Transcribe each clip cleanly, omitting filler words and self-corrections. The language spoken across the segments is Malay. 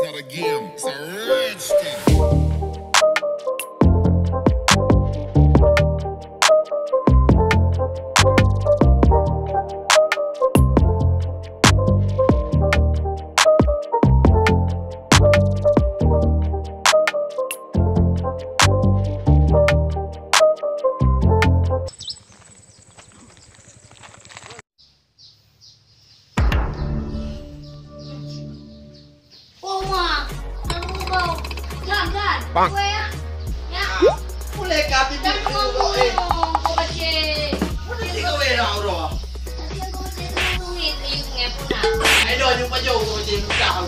start again. It's a rich thing. Bang. Ya. Boleh kah pipi Dan ngomong ko bache. Boleh tiga wera oro. Ai do như bao nhiêu rồi chị chào.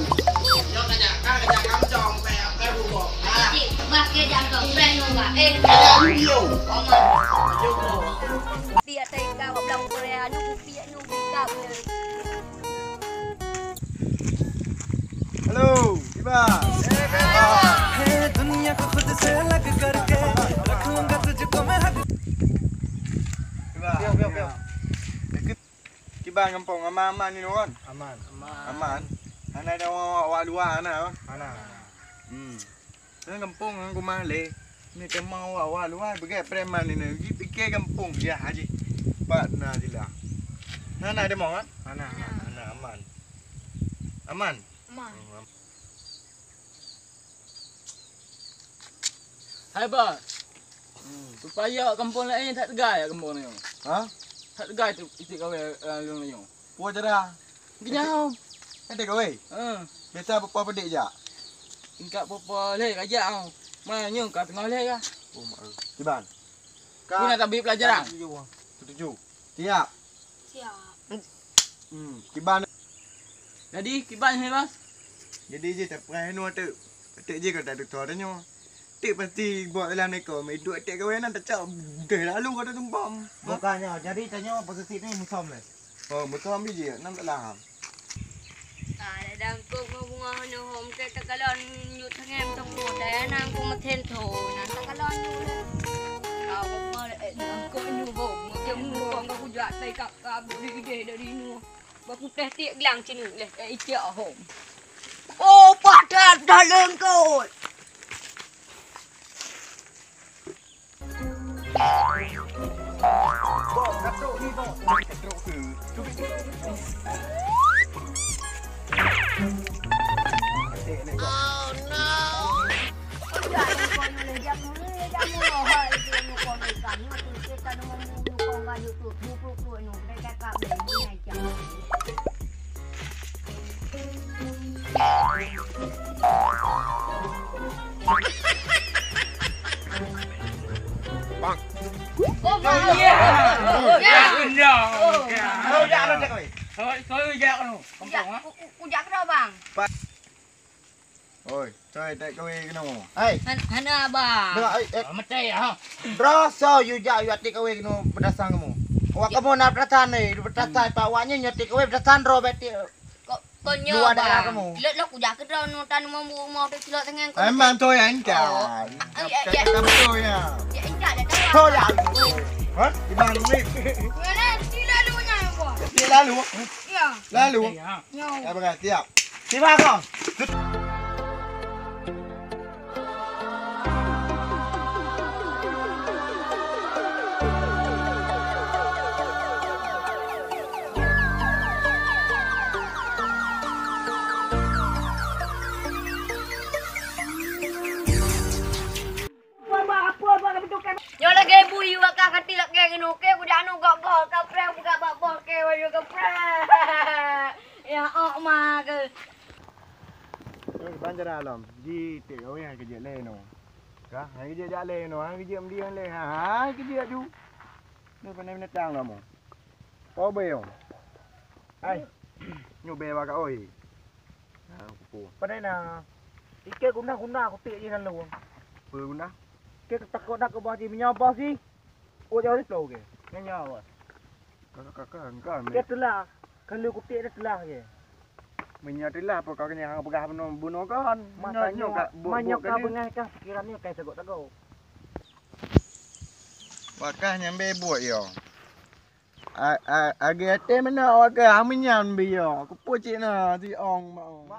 Yo cả nhà cắm tròn về cái ruộng bò. Chị bác kia jam ko friend no ba. Ada nhiều. Nhiều bò. Dia tay ka wa blang Korea no pia no ka. Hello, Iba. दुनिया को खुद से अलग करके रखूंगा तुझको मैं हद Iba. Kiba ngampong aman ni kan? Aman. Ana ada awak luar ana kan? Ana. Kampung ang kumali. Ni mau awak luar pergi preman ni. Gi fikir kampung dia haji. Pak na dila. Ana ada mau kan? Ana aman. Aman. Hai ba. Supaya kampung lain tak tegai kampung ni. Ha? Tak tegai tu itik kau lu ni. Puas jara. Kenyau. Ada kau wei. Biasa apa pedik je. Ingkat apa leh kajak kau. Mana nyung kat tengah leh ka. Oh mak. Kiban. Ku nak tabi pelajaran. Setuju. Siap. Siap. Kiban. Jadi kiban ni bas. Jadi je tak pernah nu tu. Petik je kau tak ada tu adanya. Tik pasti buat dalam neko. Mai duk tik kawan tak cak. Dah lalu kau dah tumpam. Bukannya, jadi tanya posisi ni musom le. Oh, betul ambil je. Nam tak laham. Dalam ko bunga no hom ke takalon yu thangem to ko da nang ko mathen tho na takalon yu le. Kau ko ma nang ko yu hom ke mu ko ko jat dai ka budi de dari nu. Ba ku teh tiek lang cini le ai tia hom. Oh, padat daleng ko. Katrok ke. Oh no. Udah ko le jam lo ha itu ko ni kan ni tu kita no mu ko ga YouTube bu no de ka ka le ni ai jam. Bang. Oh, bang. Ya. Kau dah ada kau. Kau jak tu. Kampung ah. Ujak ke bang? Oi, coy tak kau kena mau. Hai, Hana bang. dengar Macam ha. berasa you jak you atik kawe kenu berdasang kamu. Awak kamu nak berdasang ni, berdasang pak awaknya nyatik kawe berdasang ro beti. Kau nyo Dua daerah bang. kamu. Lek ujak ke dah nu tan mau tu celak tangan kau. Emang tu yang kan. Kamu tu ya. Ya injak dah dah. Kau ya. Ha? Kiban ni. Mana sila lu nya ko. Dia lalu. Ya. Lalu. Nyo. Apa kata siap? Siapa kau? Yo lagi bui wa ka kati lak ke nu ke ku janu gok gok ka pre buka bak bok ke wa yo ka pre. Ya ok ma ke. Banjar alam. Ji tik kau yang kerja le no. Kah? Hai kerja jak le no. Hai kerja dia le. Ha, kerja ju. Ni pandai menetang lah mo. Kau bayong. Hai. Nyu be wa ka oi. Ha, kupu. Pandai na. Ike guna aku tik je kan lu. Apa guna? Ke takut nak ke bawah ni menyapa sih. Oh jauh ni slow ke. Nyawa. Kakak kan. Ke telah. Kalau ku tik dah telah je. Menyatilah apa kau kena pegah bunuh kan. Masanya banyak kau bengah pikiran ni kayak segot tak kau. Wakah nyambe buat yo. Age ate mana awak aminyan biyo. Ku pucik na si ong ma.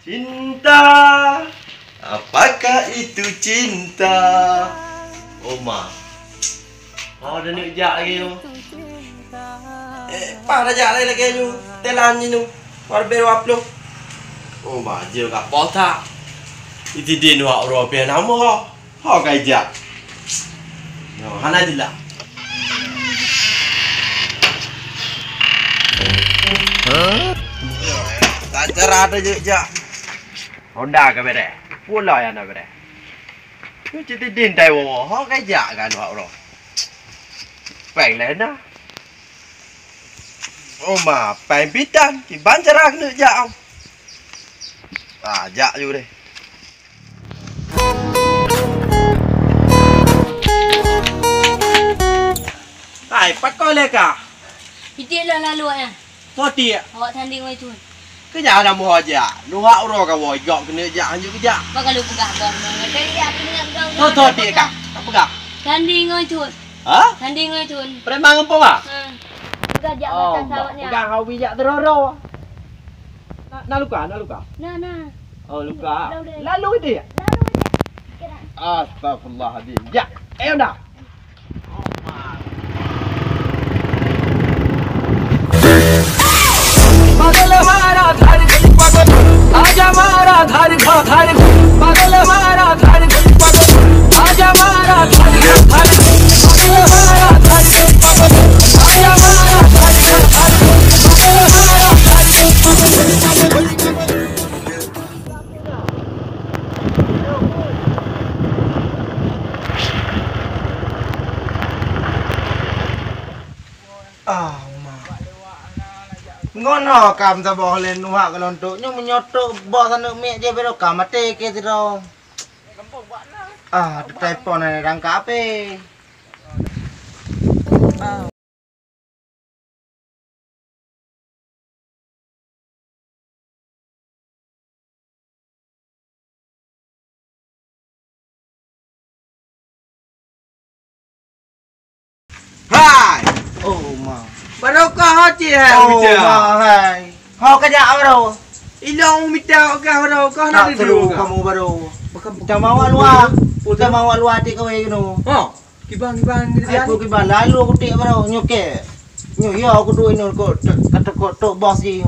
Cinta, apakah itu cinta? Oma, oh dah nak jak lagi tu. Pak dah jak lagi tu. Telan ni tu. Warberu upload. Oma je kat pota. Itu dia nak orang pe nama. Ha kai jak. No, hana jila. Tak cerah tu je jak. Honda ke bere? Pula yang nak bere. Ni cerita din tai wo, ha kai jak kan wak ro. Peng lain dah. Oh ma, peng pitan, ki ban cerah kena jak au. Ah, jak ju deh. Hai, pakoi leka. Itu lah lalu ya. Poti. Awak tanding mai tu. Kerja ada mau aja. Nuha uro ka wo, jok kena jak anjuk kerja. Bakal lu pegah bang. Tadi aku ingat bang. Toto dia kak. Apa kak? Tanding mai tu. Ha? Tanding mai tu. Premang empong ah? Pegah jak batas awaknya. Pegang kau bijak teroro. Nak luka, nak luka. Nah. Oh, luka. Lalu Lalu dia. Astagfirullahaladzim. Ya, dah. पागल हमारा धार गली पागल आजा हमारा धार धार पागल हमारा धार गली पागल आजा हमारा धार धार पागल हमारा धार गली पागल आजा हमारा धार धार पागल हमारा धार गली पागल Ngono kam ta boh len nuha kelontok nyu menyotok boh sana mek je bero kam mate ke tiro. Ah, telepon ni rangka ape. Hai. Oh ma. Barokah haji hai. Oh ma hai. Ho ka ja baro. Ilong mitau ka baro kau nak Tak seru duduk. kamu baro. Kita mawa luar. Kita mawa luar ti kowe no. Ha. Kibang dia. Aku ki ba lalu aku tik baro nyoke. Nyo yo aku duit no ko kata ko tok bos ji.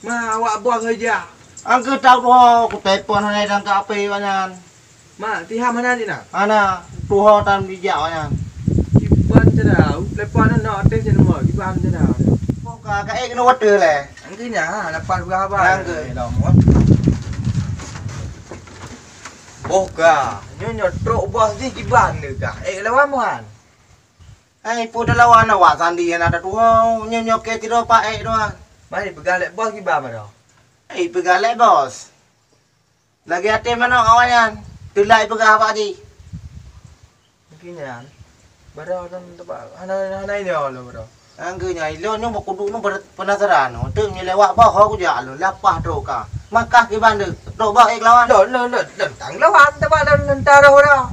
Ma awak buang saja. Angke tahu ho aku telepon hai rangka ape wanyan. Ma tiham mana ni nak? Ana tuho tan bijak wanyan. Kibang cerah. Lepas nak atas ni semua. Kibang cerah. Ka ka ek no water le. Angkanya dapat berapa? Angke. Boka. Nyo truk bos ni kibang ni ka. Lawan muan. Ai pu lawan awak sandi ada tuho nyo ke tiro pa ek doang. Mari begalek bos kibang mana? Ai pegalek bos. Lagi ate mana awanyan? Tulai pegah apa di? Angkanya. Baro dan tempat. Hana ini lo bro. Angge nyai lo nyo kudu no penasaran no. Tu nyi lewat bah aku ja lo lapah do ka. Makah ki bandek. Do bah ek lawan. Lo tang lawan tempat lo taro dah.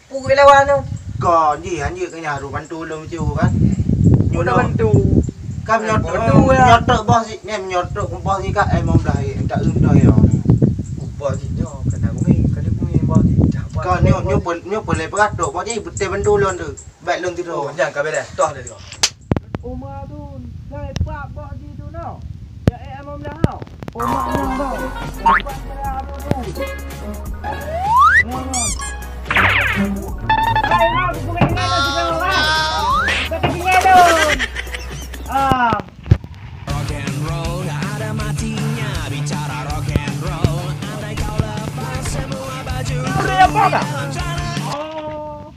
Pukul lawan lo. Ko nyi anji ke nya ru bantu lo mcu kan. Nyo Udah do. bantu. Kam nyotok bos si nem nyotok bos si ka em mong dah tak dah yo. Bos ni kena kumi bos ni. Ko nyo boleh berat do bos ni betul bantu lo tu. Baik lo tidur. Oh, jangan kabel dah. Toh dia. Oma tu naik pak bak di tu no. Ya emam dah hau. Oma dah. Hai mau aku pengen ada juga orang. Tapi tinggal dong. Ah. Rock and roll ada matinya bicara rock and roll. Andai kau lepas semua baju. Udah apa dah? Oh.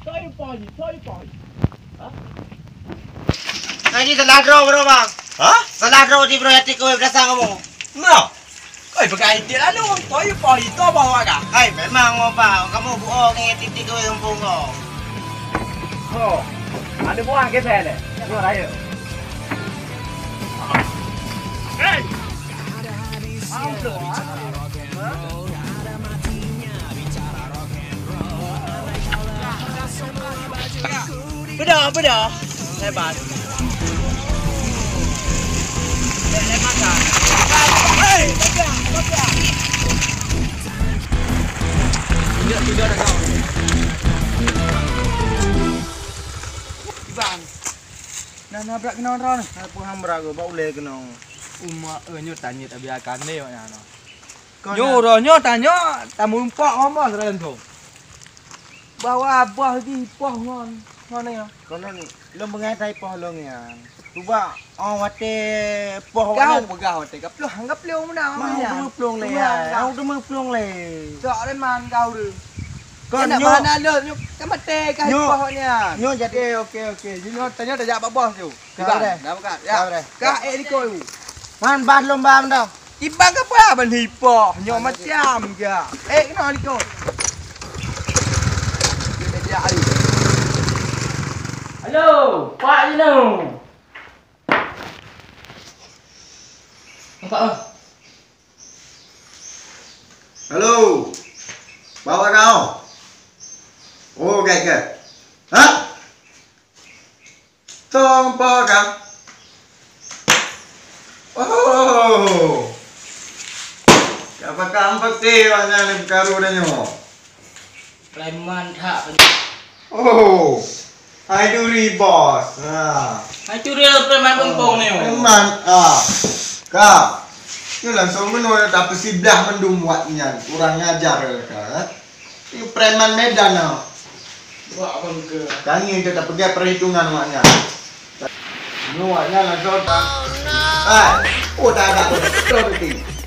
Sorry boy. Nanti salah draw bro bang. Hah? Salah draw di bro hati kowe berasa kamu. No. Kau pakai dia lalu. Toy itu bawa kah? Hai memang mau bang. Kamu bohong ni titik kowe kampung kau. Oh. Ada buah ke saya ni? Buah raya. Hey. Auto. Bedah. Hebat. Lepas dah. Hey, nabrak kena orang. Apa hambra go bau le kena. Umak nyu tanya tak biarkan ni maknya no. Nyo tanya tamu empok ngomong seren tu. Bawa abah di poh ngon. Ngon ya. Konon lo mengatai poh lo ngian. Cuba wate poh Kau begah hotel kap lu anggap lu mana Mau plong le ya. Au tu mau plong le. Cak le man kau tu. Kon nak nyo. mana lu nyu kan mate kah Nyo. pohnya. Nyo jadi Okey. Nyu tanya tak jawab bos tu. Kau deh. Dah buka. Kau deh. Kak ni kau. Man bah lomba dah. Ibang apa ban hipoh nyo macam ke. Kena ni kau. Dia ada. Halo, Pak Jino. Apa? Halo. Bawa kau. Oh, kek. Hah? Tong po kau. Oh. Kapag pati wala nang karunan nyo. Preman tak. Oh. Hai duri bos. Hai curi preman pengpong ni. Memang Kak. Ni langsung menurut tapi sebelah mendum buatnya. Kurang ngajar kak. Ini preman Medan no. Buat apa ke? Kami kita pergi perhitungan maknya. Nuaknya langsung tak. Oh tak ada. Betul.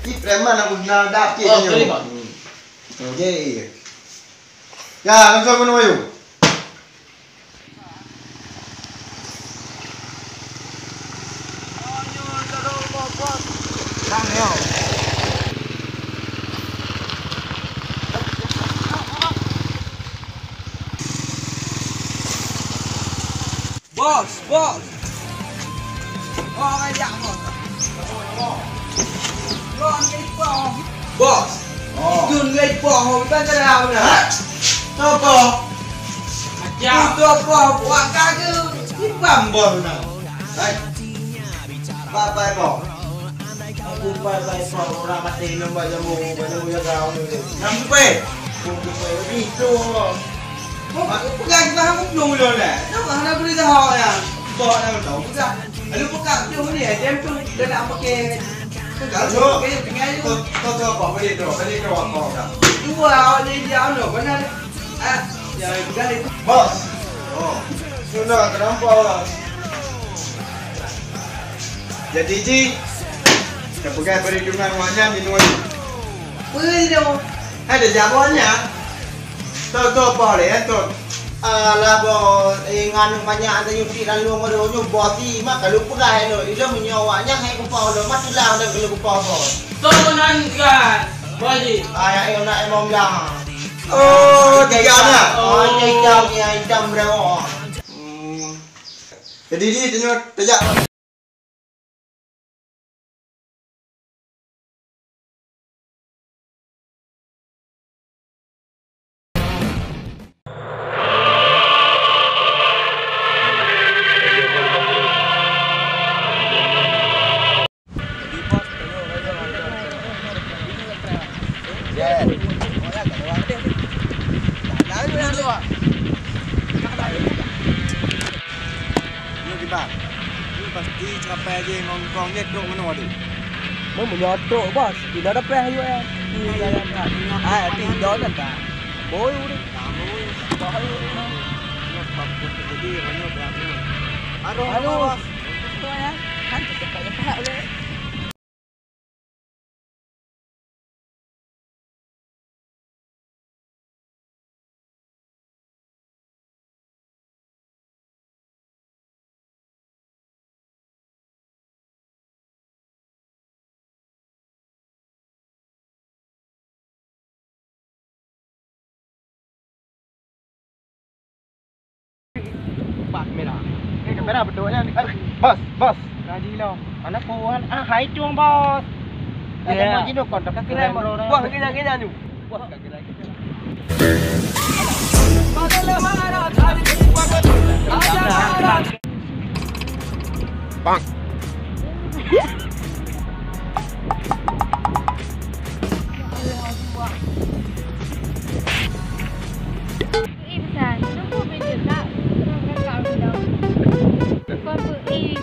Ini preman aku nak dapat Oh, sorry, Pak. Okey. Ya, langsung menuju. Sang yo. Bos. Oh, kaya bos. Bos. Jun ngai poh kan dah dah. Apa? Macam tu apa buat kagak. Ibam bos nak. Hai. Bye bos. Aku bye bos orang mati nombor jamu ya kau ni. Nam pe. Itu. Aku pegang bahan aku belum dulu dah. Nak nak beri dah ya. Bawa nak tahu tak? Lalu pegang tu ni dia tu dia nak pakai. Kalau tinggal tu. kau apa beli tu apa dah. Dua ni dia anu mana? Ya pegang itu. Bos. Oh. Sudah kenapa? Jadi Ji, kita pergi perhitungan wanya di Nuai. Beri dia. Ada jawabannya. Tahu apa le tu? Alah bos, ingan banyak ada nyuci dan lu ngodo bosi mak kalau pegai lo, itu menyawanya hai kupau lo, matilah dah kalau kupau bos. Tonan kan. Bagi. Ayah yang nak emom yang. Oh, jayanya. Oh, jayanya hitam berapa? Jadi ni tengok tejak. Pasti capai je ngongkong ni duk mana tu. Mau menyotok bos. Bila dah preh you eh. Tinggal dah tak. Boy udah. Halo. Kan cepat cepat boleh. Merah. Ni kamera betulnya. Bos. Gaji lo. Anak kuan, hai chuang bos. Ada mau jido kontak kira bro. Buat kira ni. Buat kira. Bang. Ibsan, nó có bên Việt Nam, nó có cao gì đâu. Con tự y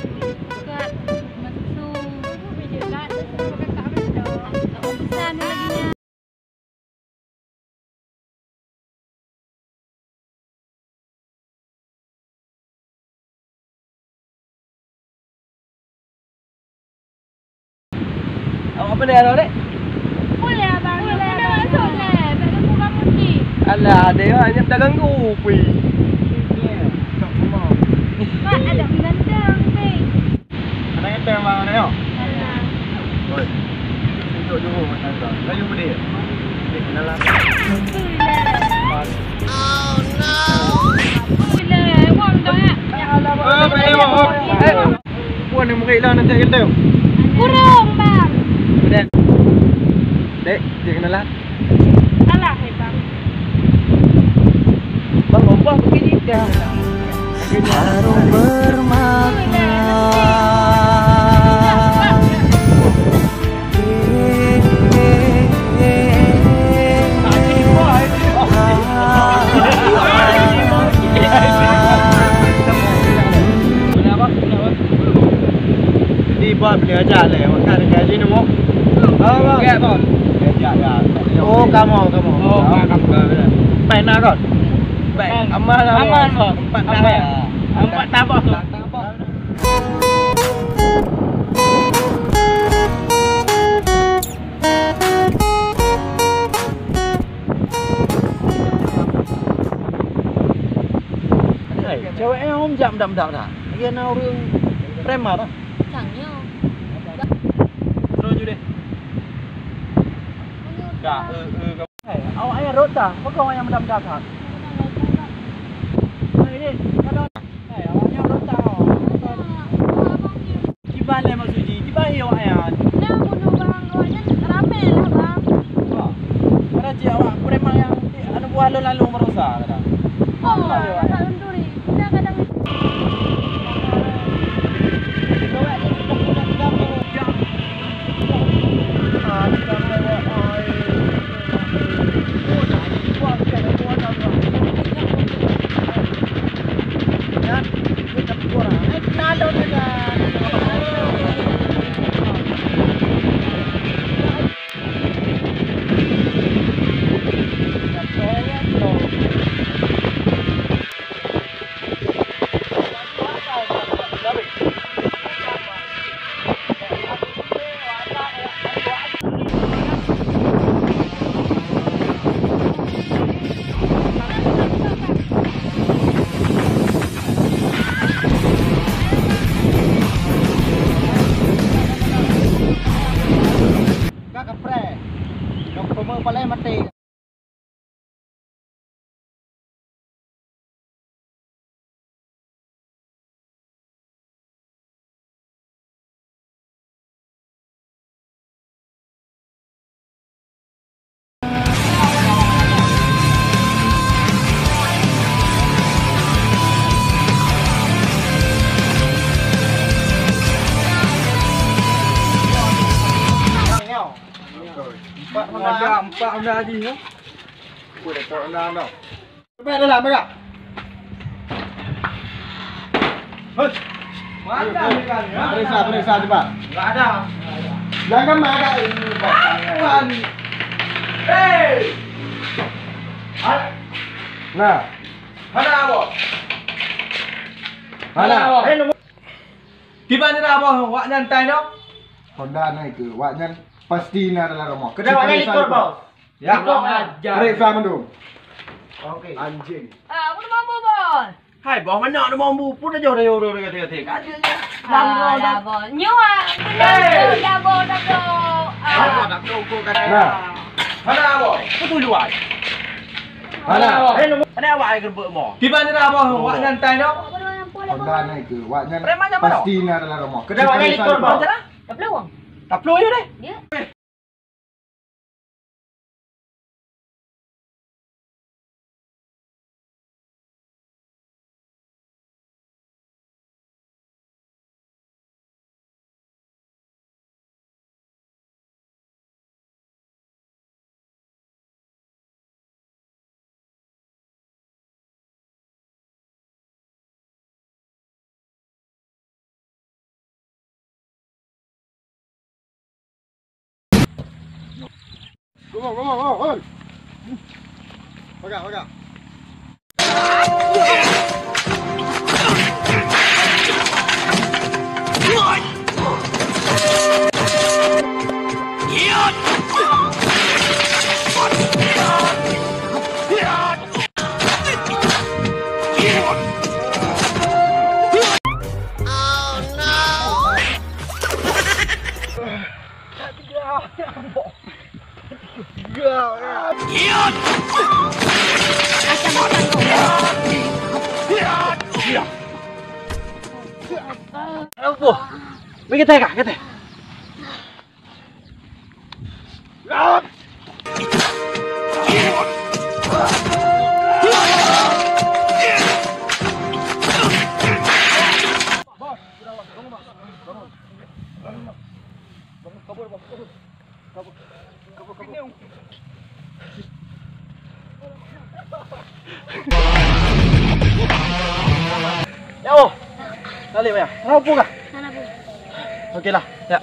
Awak apa dia Dek? Boleh abang. Boleh masuk lah. Tak ganggu kamu ni. Alah, dia hanya tak ganggu pi. Mak ada ganteng ni. Anak kita memang mana yo? Alah. Oi. Tunjuk Johor macam tu. Kayu benda. Ni kenalan. Boleh. Wang dah ya. Puan ni murid lah nanti kita. Kurung bang. Kemudian. Dek, dia kenalan. Alah bang. Bang, ombak pergi dah. Harum bermakna. Di buat beli ajar le, makan dekat sini mo. Bang. Ya, bang. Ya, ya. Oh, kamu. Oh, kamu. Baik nak kau. Baik. Aman, bang. Empat tabak. Ceweknya om jam dah dah. Dia nak orang preman dah. Tangnya. Terus je deh. Dah, awak ayah rota. Kau kau yang dah dah. Ini, kalau awaknya rota. Kiban le maksudnya. Kiban hiyo ayah. Dah bunuh bang. Awaknya ramai lah bang. Karena dia awak preman yang anu buah lalu merosak kata. Oh, tak lenturi. Dah kadang. Mati. Empat benda tadi tu. Apa dah tahu benda tu. Sampai dah lama tak? Hei. Mana ni kan? Periksa cepat. Enggak ada. Jangan marah ini. Tuan. Hei. Nah. Mana apa? Mana? Hei, di mana dah apa? Wak nyantai no? Honda naik ke. Wak nyantai. Pasti nak adalah rumah. Kedawanya likor bos. Ya. Likor aja. Periksa mendung. Okey. Anjing. Ah, bunuh mampu bos. Hai, bawa mana ada mampu pun dah jauh kata. Ada je. Dah bos. Nyawa. Dah bos. Tak tahu kau kata. Nah. Mana apa? Betul luar. Mana? Ada awak ai gerbek mo. Di mana dah bos? Wak nyantai no? Honda naik ke. Wak nyantai. Preman yang mana? Pasti nak adalah rumah. Kedawanya likor bos. Tak peluang. Tak perlu je deh. Ya. Come on. Pagar. Apa? Bagi kita kah? Kita. Ya, oh. Dali, Maya. Kenapa kah? Mana bu? Okeylah. Ya.